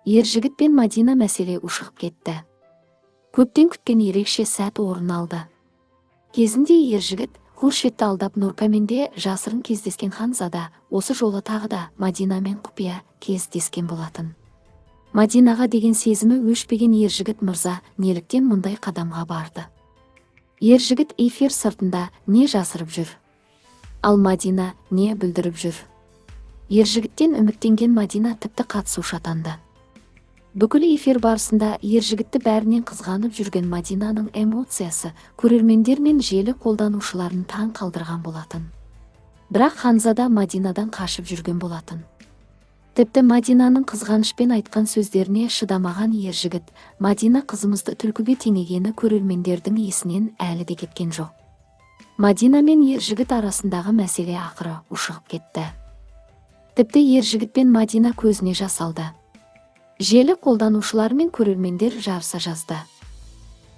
Ержігіт пен Мадина мәселе ушығып кетті. Көптен күткен ерекше сәт орын алды. Кезінде Ержігіт Хуршетті алдап Нуркаменде жасырын кездескен Ханзада осы жолы тағы да Мадинамен құпия кездескен болатын. Мадинаға деген сезімі өшпеген Ержігіт мырза неліктен мұндай қадамға барды? Ержігіт эфир сыртында не жасырып жүр? Ал Мадина не бүлдіріп жүр? Ержігіттен үміттенген Мадина тіпті қатысушы атанды. Бүкіл эфир барысында Ержігітті бәрінен қызғанып жүрген Мадинаның эмоциясы көрермендер мен желі қолданушыларын таң қалдырған болатын. Бірақ Ханзада Мадинадан қашып жүрген болатын. Тіпті Мадинаның қызғанышпен айтқан сөздеріне шыдамаған Ержігіт, Мадина қызымызды түлкіге теңегені көрермендердің есінен әлі де кеткен жоқ. Мадина мен Ержігіт арасындағы мәселе ақыры ушығып кетті. Тіпті Ержігіт пен Мадина көзіне жас алды. Желі қолданушылар мен көрермендер жарыса жазды.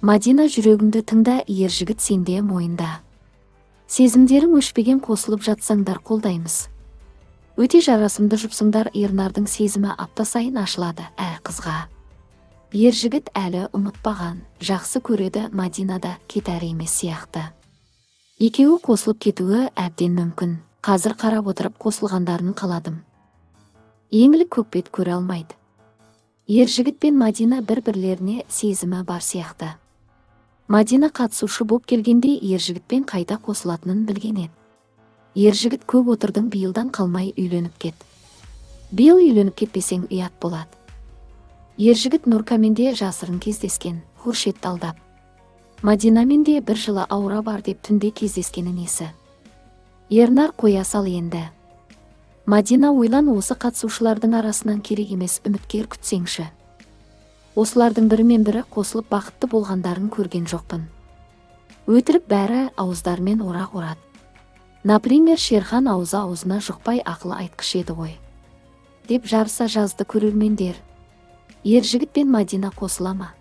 Мадина, жүрегіңді тыңда, Ержігіт сенде мойында. Сезімдерің өшпеген, қосылып жатсаңдар қолдаймыз. Өте жарасымды жұпсыңдар, Ернардың сезімі апта сайын ашылады қызға. Ержігіт әлі ұмытпаған, жақсы көреді, Мадина да кетер емес сияқты. Екеуі қосылып кетуі әбден мүмкін. Қазір қарап отырып қосылғандарын қаладым. Еңлік көкбет көре алмайды. Ержігіт пен Мадина бір-бірлеріне сезімі бар сияқты. Мадина қатысушы боп келгенде Ержігітпен қайта қосылатынын білген еді. Ержігіт көп отырдың, биылдан қалмай үйленіп кет. Биыл үйленіп кетпесең ұят болады. Ержігіт Нуркаменде жасырын кездескен, Хуршетті алдап. Мадинамен де бір жылы аура бар деп түнде кездескені несі? Ернар, қоя сал енді. Мадина, ойлан, осы қатысушылардың арасынан керек емес үміткер күтсеңші. Осылардың бірімен бірі қосылып бақытты болғандарын көрген жоқпын. Өтірік бәрі ауыздармен орақ орады. Например, Шерхан аузы аузына жұқпай ақылы айтқыш еді ғой, деп жарыса жазды көрермендер. Ержігіт пен Мадина қосыла ма?